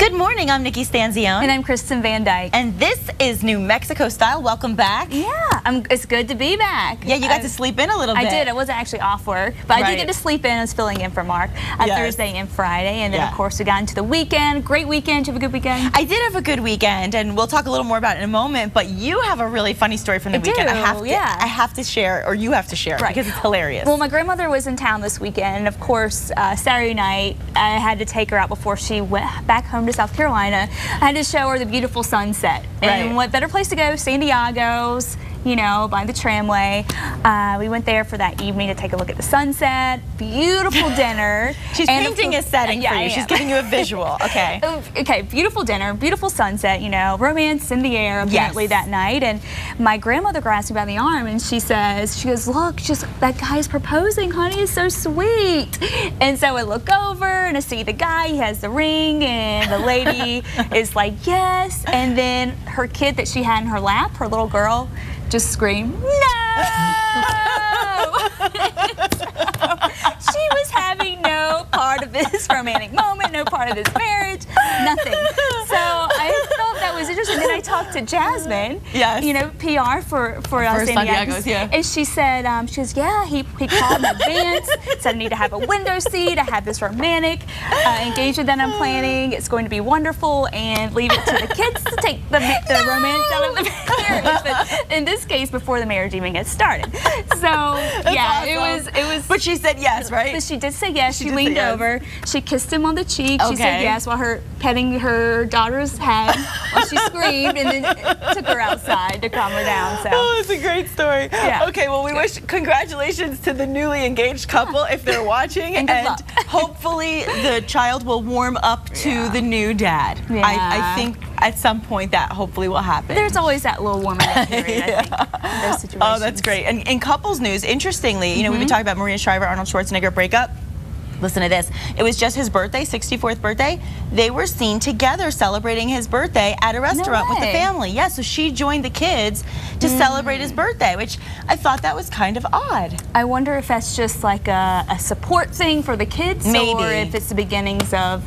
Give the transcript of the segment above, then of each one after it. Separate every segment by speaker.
Speaker 1: Good morning, I'm Nikki Stanzione.
Speaker 2: And I'm Kristen Van Dyke.
Speaker 1: And this is New Mexico Style. Welcome back.
Speaker 2: Yeah, it's good to be back.
Speaker 1: Yeah, you got to sleep in a little bit.
Speaker 2: I did. I wasn't actually off work, but I did get to sleep in. I was filling in for Mark Thursday and Friday. And then, of course, we got into the weekend. Great weekend. Did you have a good weekend?
Speaker 1: I did have a good weekend, and we'll talk a little more about it in a moment. But you have a really funny story from the weekend. I have to share, or you have to share, because it's hilarious.
Speaker 2: Well, my grandmother was in town this weekend. And, of course, Saturday night, I had to take her out before she went back home to South Carolina. I had to show her the beautiful sunset. And what better place to go? San Diego's, you know, by the tramway. We went there for that evening to take a look at the sunset. Beautiful dinner.
Speaker 1: She's painting a setting for you. She's giving you a visual. Okay.
Speaker 2: Okay, beautiful dinner, beautiful sunset, you know, romance in the air apparently that night. And my grandmother grabs me by the arm and she goes, look, just that guy's proposing, honey, is so sweet. And so I look over and I see the guy, he has the ring, and the lady is like, yes. And then her kid that she had in her lap, her little girl, just screamed, no! She was having no part of this romantic moment, no part of this marriage, nothing. So I thought that was interesting. Then I talked to Jasmine, you know, PR for San Diego's, and she said, yeah, he called in advance, said I need to have a window seat, I have this romantic engagement that I'm planning, it's going to be wonderful, and leave it to the kids to take the romance out of the marriage. But in this case, before the marriage even gets started. So yeah, awesome. it was.
Speaker 1: But she said yes, right?
Speaker 2: But she did say yes. She leaned over. She kissed him on the cheek. She said yes while petting her daughter's head while she screamed, and then took her outside to calm her down. So.
Speaker 1: Oh, it's a great story.
Speaker 2: Yeah.
Speaker 1: Okay, well, we wish congratulations to the newly engaged couple if they're watching,
Speaker 2: and
Speaker 1: hopefully the child will warm up to the new dad.
Speaker 2: Yeah.
Speaker 1: I think at some point that hopefully will happen.
Speaker 2: There's always that little warming up period, I think, in those situations.
Speaker 1: Oh, that's great. And in couples news, interestingly, you know, we've been talking about Maria Shriver, Arnold Schwarzenegger breakup. Listen to this. It was just his birthday, 64th birthday. They were seen together celebrating his birthday at a restaurant with the family. Yeah, so she joined the kids to celebrate his birthday, which I thought that was kind of odd.
Speaker 2: I wonder if that's just like a support thing for the kids, or if it's the beginnings of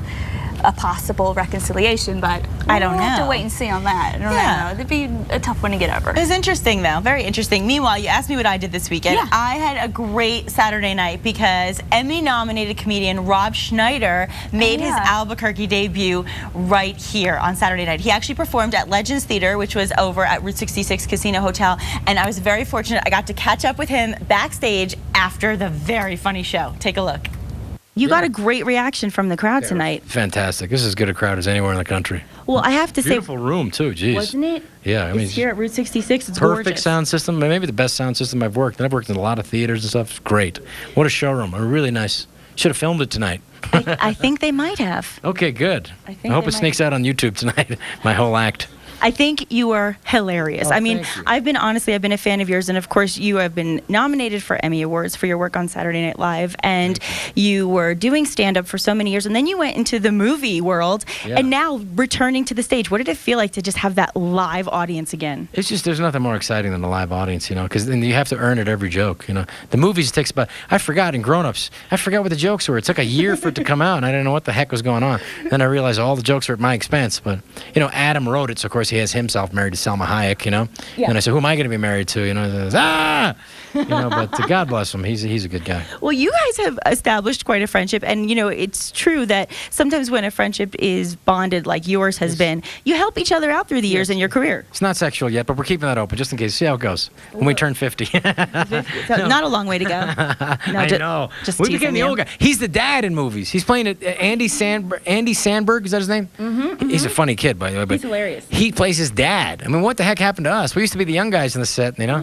Speaker 2: a possible reconciliation, but
Speaker 1: I don't know.
Speaker 2: We'll have to wait and see on that. I don't know. It'd be a tough one to get over.
Speaker 1: It was interesting, though. Very interesting. Meanwhile, you asked me what I did this weekend.
Speaker 2: Yeah.
Speaker 1: I had a great Saturday night because Emmy-nominated comedian Rob Schneider made his Albuquerque debut right here on Saturday night. He actually performed at Legends Theater, which was over at Route 66 Casino Hotel, and I was very fortunate. I got to catch up with him backstage after the very funny show. Take a look. You got a great reaction from the crowd tonight.
Speaker 3: Fantastic. This is as good a crowd as anywhere in the country.
Speaker 1: Well, I have to say...
Speaker 3: Beautiful room, too. Jeez.
Speaker 1: Wasn't it?
Speaker 3: Yeah. I mean,
Speaker 1: it's here at Route 66. It's
Speaker 3: perfect
Speaker 1: gorgeous.
Speaker 3: Sound system. Maybe the best sound system I've worked. And I've worked in a lot of theaters and stuff. It's great. What a showroom. Really nice. Should have filmed it tonight.
Speaker 1: I think they might have.
Speaker 3: Okay, good. I hope it sneaks out on YouTube tonight, my whole act.
Speaker 1: I think you are hilarious.
Speaker 3: Oh,
Speaker 1: I mean, I've been a fan of yours, and of course you have been nominated for Emmy Awards for your work on Saturday Night Live, and you were doing stand-up for so many years, and then you went into the movie world, and now returning to the stage. What did it feel like to just have that live audience again?
Speaker 3: It's just, there's nothing more exciting than a live audience, you know, because then you have to earn it every joke, you know. The movies takes about, I forgot in Grown Ups, I forgot what the jokes were. It took a year for it to come out, and I didn't know what the heck was going on. Then I realized all the jokes were at my expense, but, you know, Adam wrote it, so of course he has himself married to Selma Hayek, you know. And I said, who am I going to be married to? You know, he says, you know, but God bless him. He's a good guy.
Speaker 1: Well, you guys have established quite a friendship, and you know, it's true that sometimes when a friendship is bonded like yours has been, you help each other out through the years in your career.
Speaker 3: It's not sexual yet, but we're keeping that open just in case. See how it goes when we turn 50.
Speaker 1: So not a long way to go.
Speaker 3: No, I know.
Speaker 1: Just
Speaker 3: we're getting the old guy. He's the dad in movies. He's playing Andy Sandberg. Is that his name? He's a funny kid, by the way. But
Speaker 1: he's hilarious.
Speaker 3: He plays his dad. I mean, what the heck happened to us? We used to be the young guys in the set, you know.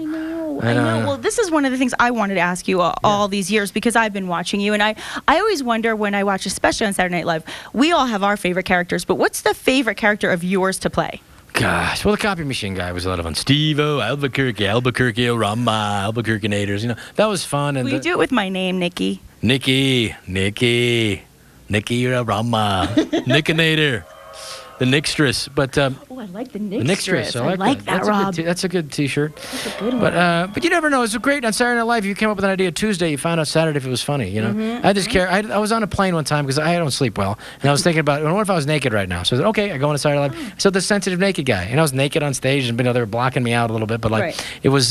Speaker 1: I know. Well, this is one of the things I wanted to ask you all these years, because I've been watching you, and I always wonder when I watch, especially on Saturday Night Live, we all have our favorite characters, but what's the favorite character of yours to play?
Speaker 3: Gosh, well, the copy machine guy was a lot of fun. Steve-O, Albuquerque, Rama, Albuquerque-nators, you know, that was fun. And
Speaker 1: Will you do it with my name, Nikki?
Speaker 3: Nikki, Rama, Nickinator. the Nixtress. But
Speaker 1: oh, I like the Nixtress.
Speaker 3: I like that, Rob. That's a good T-shirt.
Speaker 1: That's a good one.
Speaker 3: But you never know. It's great on Saturday Night Live. You came up with an idea Tuesday. You found out Saturday if it was funny. You know, I just care. I was on a plane one time because I don't sleep well, and I was thinking about, what if I was naked right now? So I said, okay, I go on to Saturday Night Live. So the sensitive naked guy, and I was naked on stage, and they were blocking me out a little bit, but it was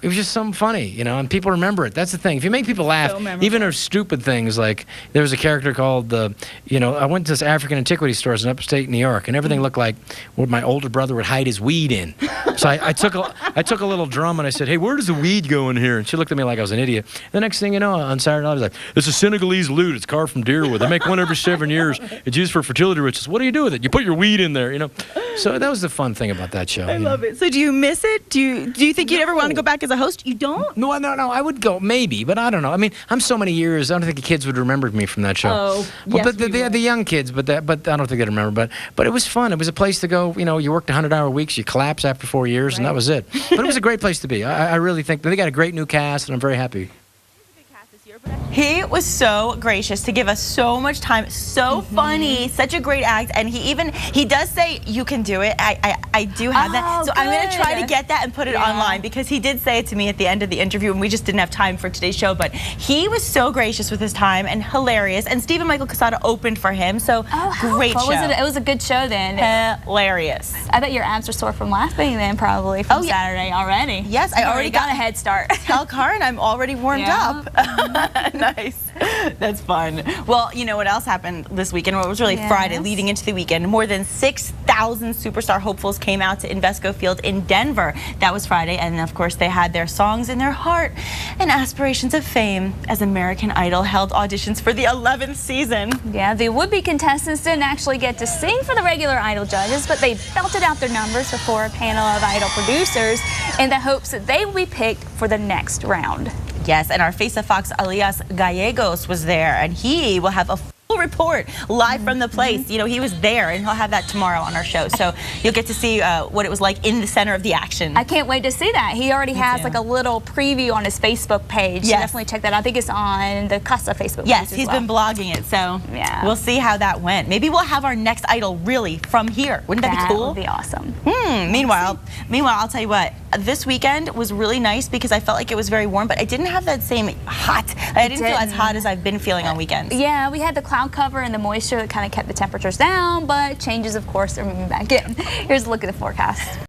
Speaker 3: just something funny, you know, and people remember it. That's the thing. If you make people laugh, even if stupid things, like there was a character called I went to this African antiquity stores in upstate New York, and everything looked like what my older brother would hide his weed in. So I took a little drum and I said, hey, where does the weed go in here? And she looked at me like I was an idiot. The next thing you know, on Saturday Night, I was like, it's a Senegalese lute. It's carved from deerwood. They make one every 7 years. It's used for fertility rituals. What do you do with it? You put your weed in there, you know. So that was the fun thing about that show.
Speaker 1: I love it. So do you miss it? Do you think you'd ever want to go back as a host? You don't?
Speaker 3: No. I would go maybe, but I don't know. I mean, I'm so many years. I don't think the kids would remember me from that show.
Speaker 1: Oh,
Speaker 3: well, but the young kids, but I don't think they'd remember. But it was fun. It was a place to go. You know, you worked 100-hour weeks. You collapse after 4 years, and that was it. But it was a great place to be. I really think they got a great new cast, and I'm very happy.
Speaker 1: He was so gracious to give us so much time, so funny, such a great act, and he does say you can do it. I do have that, so I'm going to try to get that and put it online, because he did say it to me at the end of the interview, and we just didn't have time for today's show. But he was so gracious with his time and hilarious, and Stephen Michael Casada opened for him, so great show.
Speaker 2: It was a good show then.
Speaker 1: Hilarious.
Speaker 2: I bet your abs are sore from laughing then, probably from Saturday already.
Speaker 1: Yes, I already got
Speaker 2: a head start.
Speaker 1: Tell Karin I'm already warmed up. Nice. That's fun. Well, you know what else happened this weekend? Well, it was really Friday leading into the weekend. More than 6,000 superstar hopefuls came out to Invesco Field in Denver. That was Friday, and of course they had their songs in their heart and aspirations of fame as American Idol held auditions for the 11th season.
Speaker 2: Yeah, the would-be contestants didn't actually get to sing for the regular Idol judges, but they belted out their numbers before a panel of Idol producers in the hopes that they will be picked for the next round.
Speaker 1: Yes, and our Face of Fox, Elias Gallegos, was there, and he will have a full report live from the place. You know, he was there, and he'll have that tomorrow on our show. So you'll get to see what it was like in the center of the action.
Speaker 2: I can't wait to see that. He already has like a little preview on his Facebook page. So definitely check that out. I think it's on the Casa Facebook page.
Speaker 1: Yes, he's been blogging it, so we'll see how that went. Maybe we'll have our next Idol really from here. Wouldn't that be cool?
Speaker 2: That would be awesome.
Speaker 1: Meanwhile, I'll tell you what. This weekend was really nice because I felt like it was very warm, but I didn't have that same hot. I didn't feel as hot as I've been feeling on weekends.
Speaker 2: Yeah, we had the cloud cover and the moisture that kind of kept the temperatures down, but changes, of course, are moving back in. Here's a look at the forecast.